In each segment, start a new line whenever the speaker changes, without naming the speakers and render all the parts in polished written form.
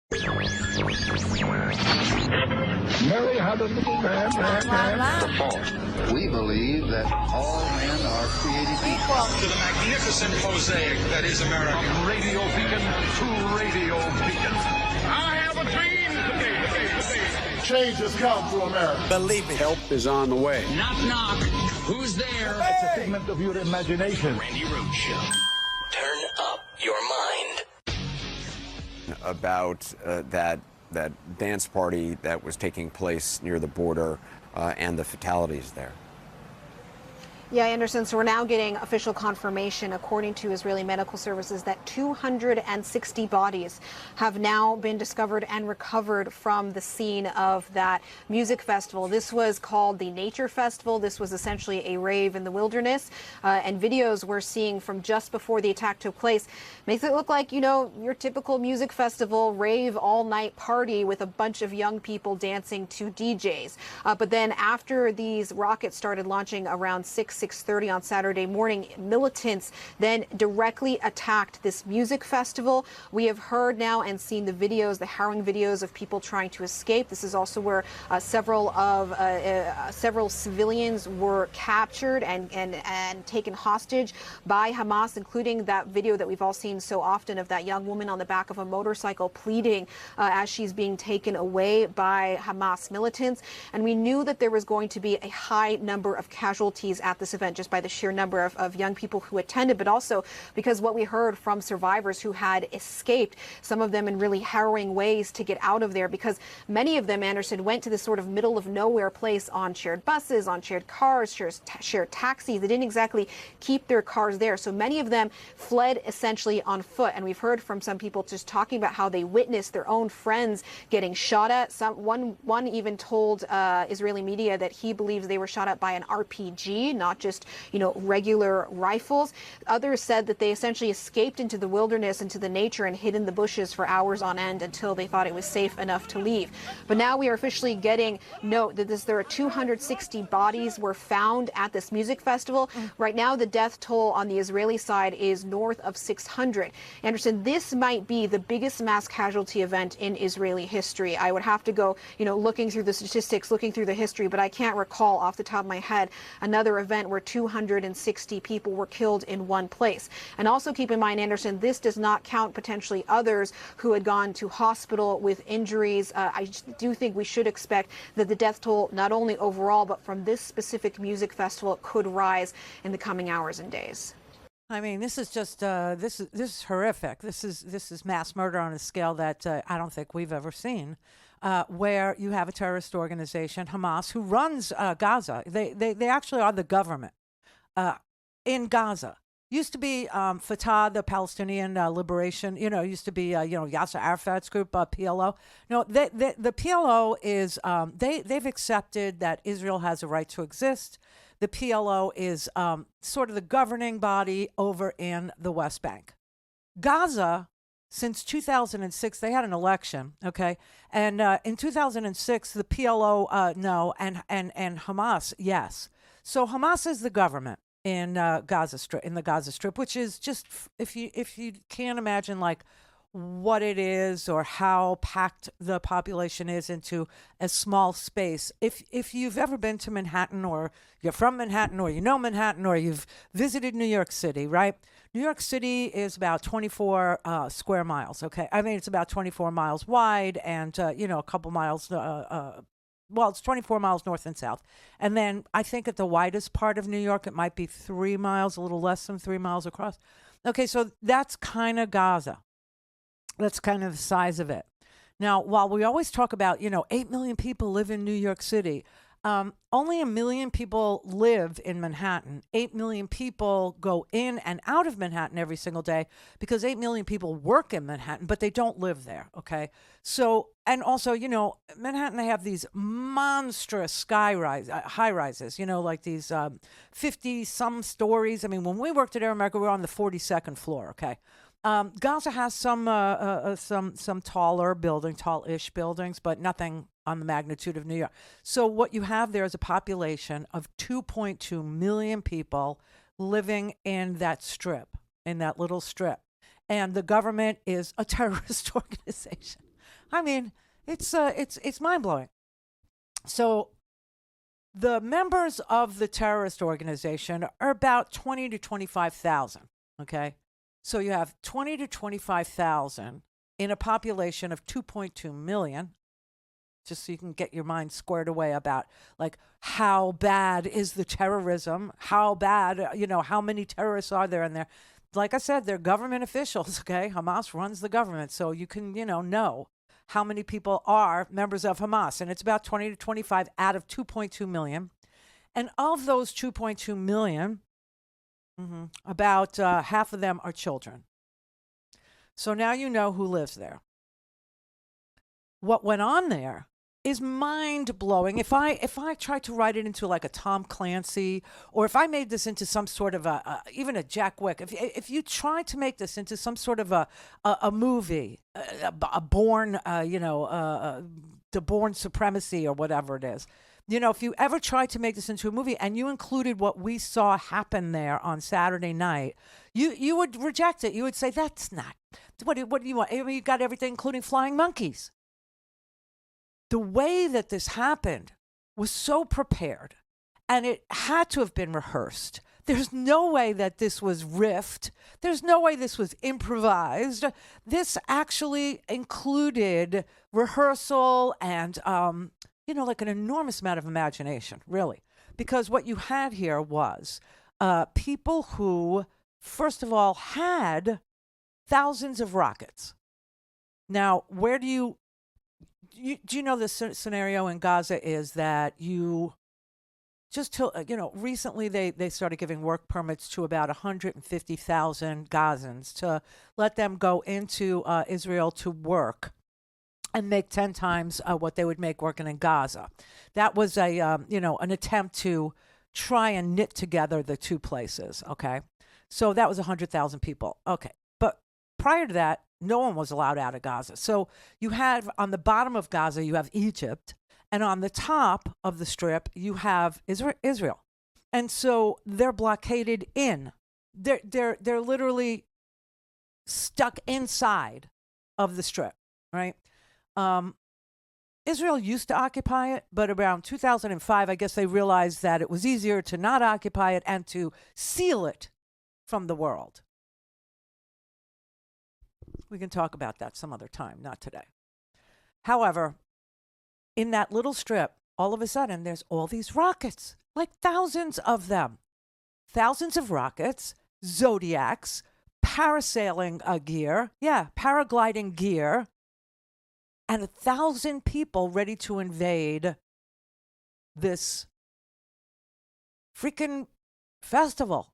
Mary had a little man.
We believe that all men are created equal.
To the magnificent mosaic that is America.
From radio beacon to radio beacon.
I have a dream today.
Change has come to America.
Believe me.
Help is on the way.
Knock, knock. Who's there?
It's a figment of your imagination.
Randi Rhodes Show.
Turn up your mind.
About that dance party that was taking place near the border and the fatalities there.
Yeah, Anderson, so we're now getting official confirmation, according to Israeli medical services, that 260 bodies have now been discovered and recovered from the scene of that music festival. This was called the Nature Festival. This was essentially a rave in the wilderness. And videos we're seeing from just before the attack took place makes it look like, you know, your typical music festival, rave, all-night party with a bunch of young people dancing to DJs. But then after these rockets started launching around 6:30 on Saturday morning, militants then directly attacked this music festival. We have heard now and seen the videos, the harrowing videos of people trying to escape. This is also where several civilians were captured and taken hostage by Hamas, including that video that we've all seen so often of that young woman on the back of a motorcycle pleading as she's being taken away by Hamas militants. And we knew that there was going to be a high number of casualties at this event, just by the sheer number of young people who attended, but also because what we heard from survivors who had escaped, some of them in really harrowing ways to get out of there, because many of them, Anderson, went to this sort of middle of nowhere place on shared buses, on shared cars, shared taxis. They didn't exactly keep their cars there. So many of them fled essentially on foot. And we've heard from some people just talking about how they witnessed their own friends getting shot at. One even told Israeli media that he believes they were shot at by an RPG, not just, you know, regular rifles. Others said that they essentially escaped into the wilderness, into the nature, and hid in the bushes for hours on end until they thought it was safe enough to leave. But now we are officially getting note that there are 260 bodies were found at this music festival. Right now, the death toll on the Israeli side is north of 600. Anderson, this might be the biggest mass casualty event in Israeli history. I would have to go, you know, looking through the statistics, looking through the history, but I can't recall off the top of my head another event where 260 people were killed in one place. And also keep in mind, Anderson, this does not count potentially others who had gone to hospital with injuries. I do think we should expect that the death toll, not only overall, but from this specific music festival, could rise in the coming hours and days.
I mean, this is just this is horrific. This is mass murder on a scale that I don't think we've ever seen. Where you have a terrorist organization, Hamas, who runs Gaza. They actually are the government in Gaza. Used to be Fatah, the Palestinian Liberation. You know, used to be Yasser Arafat's group, PLO. No, the PLO is they've accepted that Israel has a right to exist. The PLO is sort of the governing body over in the West Bank. Gaza, since 2006, they had an election, okay? And in 2006, the PLO, no, and Hamas, yes. So Hamas is the government in the Gaza Strip, which is just, if you can't imagine, like, what it is or how packed the population is into a small space. If you've ever been to Manhattan, or you're from Manhattan, or you know Manhattan, or you've visited New York City, right? New York City is about 24 square miles, okay? I mean, it's about 24 miles wide and, a couple miles, it's 24 miles north and south. And then I think at the widest part of New York, it might be 3 miles, a little less than 3 miles across. Okay, so that's kind of Gaza. That's kind of the size of it. Now, while we always talk about, 8 million people live in New York City, only 1 million people live in Manhattan. 8 million people go in and out of Manhattan every single day because 8 million people work in Manhattan, but they don't live there, okay? So, and also, Manhattan, they have these monstrous high rises, like these 50-some stories. I mean, when we worked at Air America, we were on the 42nd floor, okay? Gaza has some tallish buildings, but nothing on the magnitude of New York. So what you have there is a population of 2.2 million people living in that strip, in that little strip. And the government is a terrorist organization. I mean, it's mind-blowing. So the members of the terrorist organization are about 20 to 25,000, okay? So you have 20 to 25,000 in a population of 2.2 million, just so you can get your mind squared away about, like, how bad is the terrorism? How bad, how many terrorists are there in there? Like I said, they're government officials, okay? Hamas runs the government, so you can, know how many people are members of Hamas. And it's about 20 to 25 out of 2.2 million. And of those 2.2 million, about half of them are children. So now you know who lives there. What went on there is mind-blowing. If I tried to write it into like a Tom Clancy, or if I made this into some sort of even a Jack Wick, if you tried to make this into some sort of a movie, a Bourne, the Bourne Supremacy or whatever it is, if you ever tried to make this into a movie and you included what we saw happen there on Saturday night, you would reject it. You would say, that's not, what do you want? I mean, you got everything, including flying monkeys. The way that this happened was so prepared, and it had to have been rehearsed. There's no way that this was riffed. There's no way this was improvised. This actually included rehearsal and, like an enormous amount of imagination, really. Because what you had here was people who, first of all, had thousands of rockets. Now, where do you the scenario in Gaza is that you just till recently they started giving work permits to about 150,000 Gazans to let them go into Israel to work and make 10 times what they would make working in Gaza. That was an attempt to try and knit together the two places. Okay, so that was 100,000 people. Okay, but prior to that, no one was allowed out of Gaza. So you have, on the bottom of Gaza, you have Egypt, and on the top of the strip, you have Israel. And so they're blockaded in. They're literally stuck inside of the strip, right? Israel used to occupy it, but around 2005, I guess they realized that it was easier to not occupy it and to seal it from the world. We can talk about that some other time, not today. However, in that little strip, all of a sudden, there's all these rockets, like thousands of them. Thousands of rockets, Zodiacs, parasailing gear, paragliding gear, and 1,000 people ready to invade this freaking festival.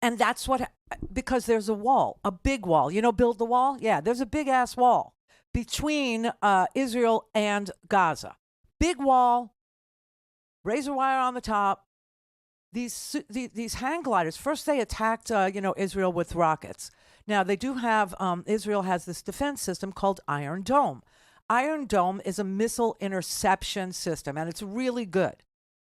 And that's because there's a wall, a big wall. Build the wall? Yeah, there's a big-ass wall between Israel and Gaza. Big wall, razor wire on the top. These hang gliders, first they attacked, Israel with rockets. Now, they do have, Israel has this defense system called Iron Dome. Iron Dome is a missile interception system, and it's really good.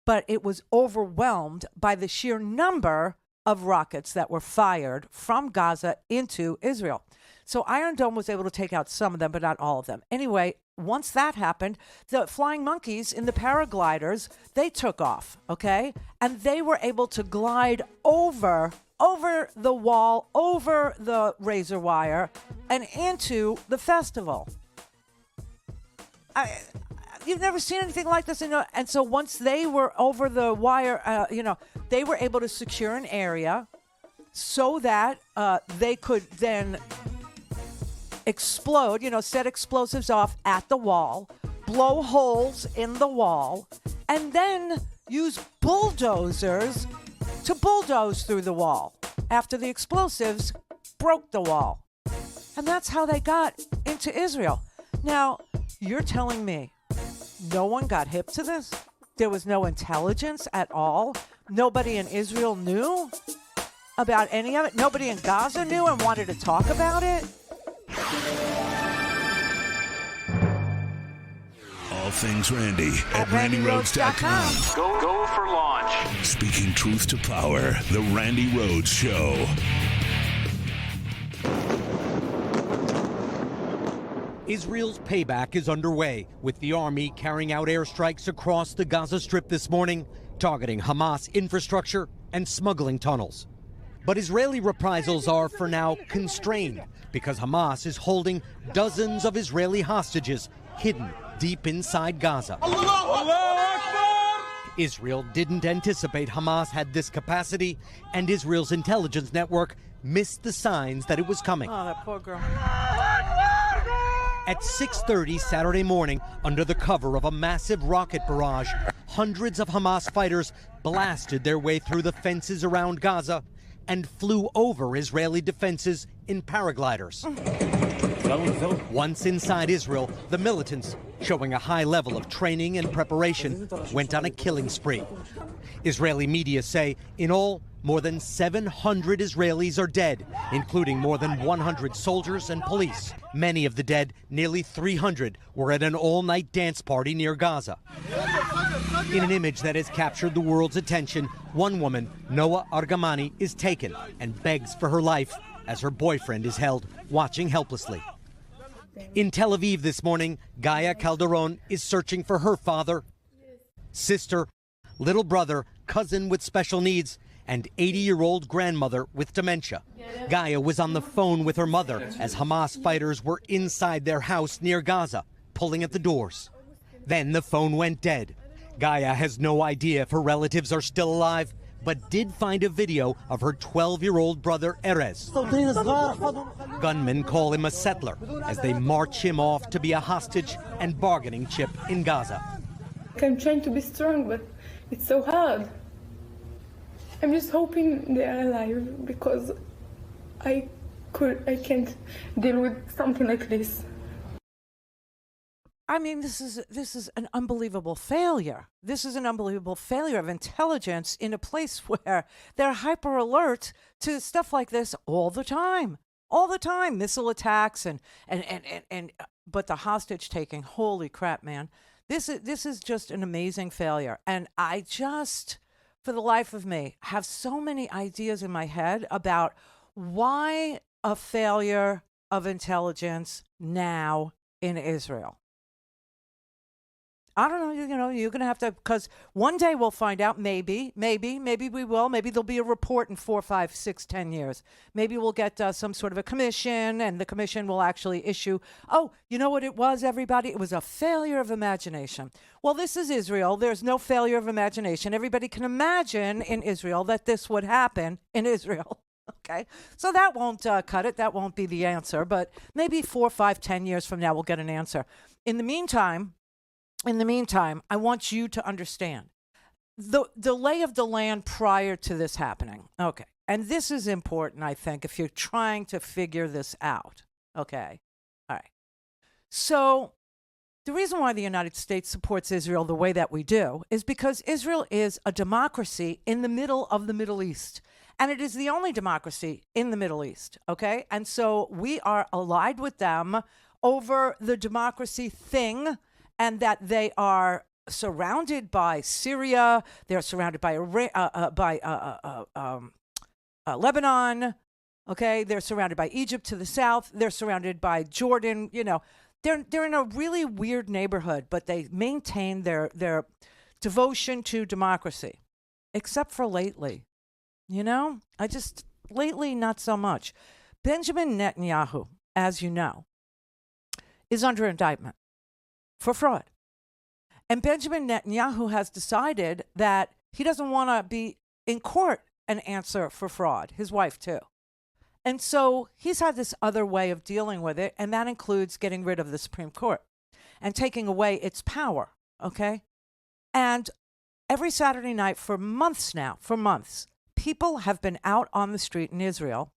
But it was overwhelmed by the sheer number of rockets that were fired from Gaza into Israel. So Iron Dome was able to take out some of them, but not all of them. Anyway, once that happened, the flying monkeys in the paragliders, they took off, okay? And they were able to glide over the wall, over the razor wire, and into the festival. You've never seen anything like this. And so once they were over the wire, they were able to secure an area so that they could then explode, set explosives off at the wall, blow holes in the wall, and then use bulldozers to bulldoze through the wall after the explosives broke the wall. And that's how they got into Israel. Now, you're telling me no one got hip to this? There was no intelligence at all? Nobody in Israel knew about any of it? Nobody in Gaza knew and wanted to talk about it?
All things Randi at RandiRhodes.com.
Go for launch.
Speaking truth to power, The Randi Rhodes Show.
Israel's payback is underway, with the army carrying out airstrikes across the Gaza Strip this morning, targeting Hamas infrastructure and smuggling tunnels. But Israeli reprisals are, for now, constrained because Hamas is holding dozens of Israeli hostages hidden deep inside Gaza. Israel didn't anticipate Hamas had this capacity, and Israel's intelligence network missed the signs that it was coming.
Oh, that poor girl.
At 6:30 Saturday morning, under the cover of a massive rocket barrage, hundreds of Hamas fighters blasted their way through the fences around Gaza and flew over Israeli defenses in paragliders. Once inside Israel, the militants, showing a high level of training and preparation, went on a killing spree. Israeli media say, in all, more than 700 Israelis are dead, including more than 100 soldiers and police. Many of the dead, nearly 300, were at an all-night dance party near Gaza. In an image that has captured the world's attention, one woman, Noa Argamani, is taken and begs for her life as her boyfriend is held, watching helplessly. In Tel Aviv this morning, Gaia Calderon is searching for her father, sister, little brother, cousin with special needs, and 80-year-old grandmother with dementia. Gaia was on the phone with her mother as Hamas fighters were inside their house near Gaza, pulling at the doors. Then the phone went dead. Gaia has no idea if her relatives are still alive, but did find a video of her 12-year-old brother Erez. Gunmen call him a settler as they march him off to be a hostage and bargaining chip in Gaza.
I'm trying to be strong, but it's so hard. I'm just hoping they are alive because I can't deal with something like this.
I mean, this is an unbelievable failure. This is an unbelievable failure of intelligence in a place where they're hyper alert to stuff like this all the time, missile attacks but the hostage taking. Holy crap, man! This is just an amazing failure, and I just, for the life of me, have so many ideas in my head about why a failure of intelligence now in Israel. I don't know, you're going to have to, because one day we'll find out, maybe we will. Maybe there'll be a report in 4, 5, 6, 10 years. Maybe we'll get some sort of a commission, and the commission will actually issue, oh, you know what it was, everybody? It was a failure of imagination. Well, this is Israel. There's no failure of imagination. Everybody can imagine in Israel that this would happen in Israel. Okay, so that won't cut it. That won't be the answer. But maybe 4, 5, 10 years from now, we'll get an answer. In the meantime, I want you to understand the lay of the land prior to this happening. Okay. And this is important, I think, if you're trying to figure this out. Okay. All right. So the reason why the United States supports Israel the way that we do is because Israel is a democracy in the middle of the Middle East. And it is the only democracy in the Middle East. Okay. And so we are allied with them over the democracy thing, and that they are surrounded by Syria, they're surrounded by Lebanon, okay? They're surrounded by Egypt to the south. They're surrounded by Jordan. They're in a really weird neighborhood, but they maintain their devotion to democracy, except for lately. Lately, not so much. Benjamin Netanyahu, as you know, is under indictment for fraud. And Benjamin Netanyahu has decided that he doesn't want to be in court and answer for fraud, his wife too. And so he's had this other way of dealing with it, and that includes getting rid of the Supreme Court and taking away its power, okay? And every Saturday night for months now, people have been out on the street in Israel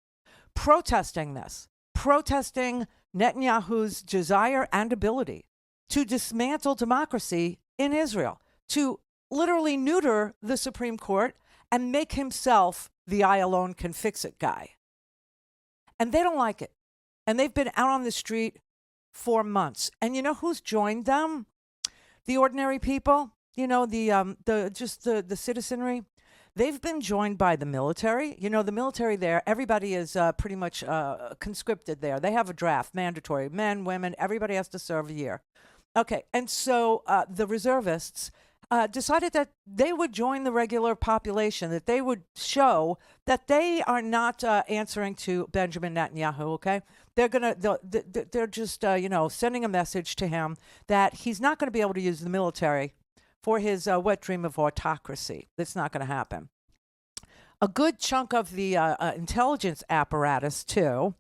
protesting this, protesting Netanyahu's desire and ability to dismantle democracy in Israel, to literally neuter the Supreme Court and make himself the I alone can fix it guy. And they don't like it. And they've been out on the street for months. And you know who's joined them? The ordinary people, the citizenry. They've been joined by the military. You know, the military there, everybody is pretty much conscripted there. They have a draft, mandatory. Men, women, everybody has to serve a year. Okay, and so the reservists decided that they would join the regular population, that they would show that they are not answering to Benjamin Netanyahu, okay? They're just, sending a message to him that he's not going to be able to use the military for his wet dream of autocracy. That's not going to happen. A good chunk of the intelligence apparatus, too,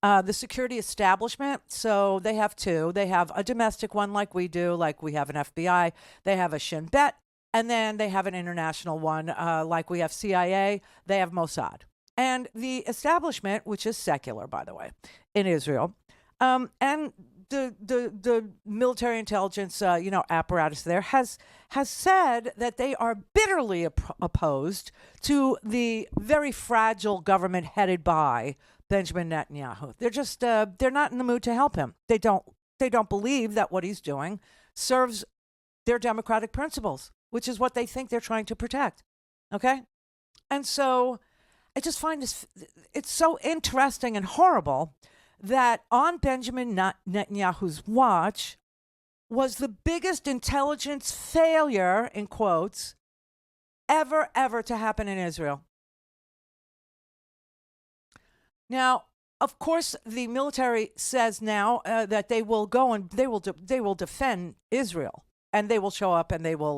the security establishment, so they have two. They have a domestic one like we do, like we have an FBI. They have a Shin Bet, and then they have an international one like we have CIA. They have Mossad. And the establishment, which is secular, by the way, in Israel, and the military intelligence, apparatus there has said that they are bitterly opposed to the very fragile government headed by Benjamin Netanyahu. They're just they're not in the mood to help him. They don't believe that what he's doing serves their democratic principles, which is what they think they're trying to protect. Okay, and so I just find it's so interesting and horrible that on Benjamin Netanyahu's watch was the biggest intelligence failure, in quotes, ever to happen in Israel. Now, of course, the military says now that they will go and they will defend Israel, and they will show up and they will,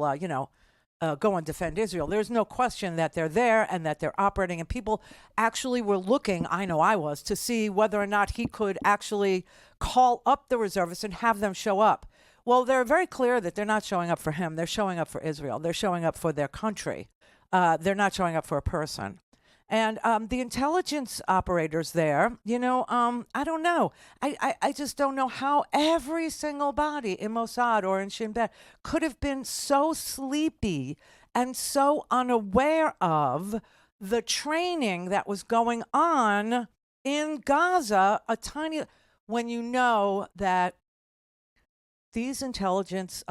go and defend Israel. There's no question that they're there and that they're operating, and people actually were looking, I know I was, to see whether or not he could actually call up the reservists and have them show up. Well, they're very clear that they're not showing up for him. They're showing up for Israel. They're showing up for their country. They're not showing up for a person. And the intelligence operators there, I don't know. I just don't know how every single body in Mossad or in Shin Bet could have been so sleepy and so unaware of the training that was going on in Gaza, when you know that these intelligence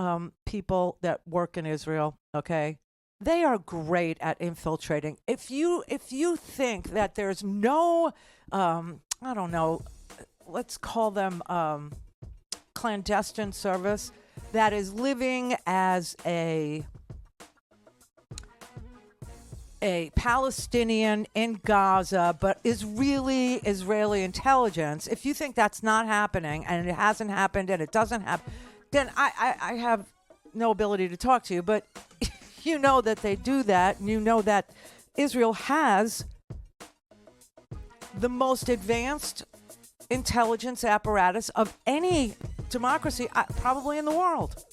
people that work in Israel, okay, they are great at infiltrating. If you think that there's no, I don't know, let's call them clandestine service that is living as a Palestinian in Gaza, but is really Israeli intelligence, if you think that's not happening and it hasn't happened and it doesn't happen, then I have no ability to talk to you. But you know that they do that, and you know that Israel has the most advanced intelligence apparatus of any democracy, probably in the world.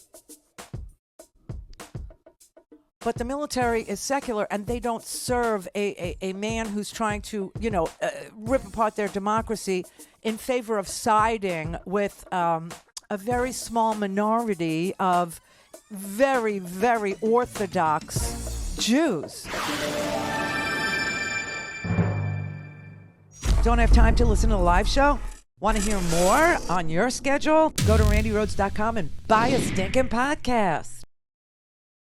But the military is secular, and they don't serve a man who's trying to, rip apart their democracy in favor of siding with a very small minority of very, very orthodox Jews. Don't have time to listen to the live show? Want to hear more on your schedule? Go to randyrhodes.com and buy a stinking podcast.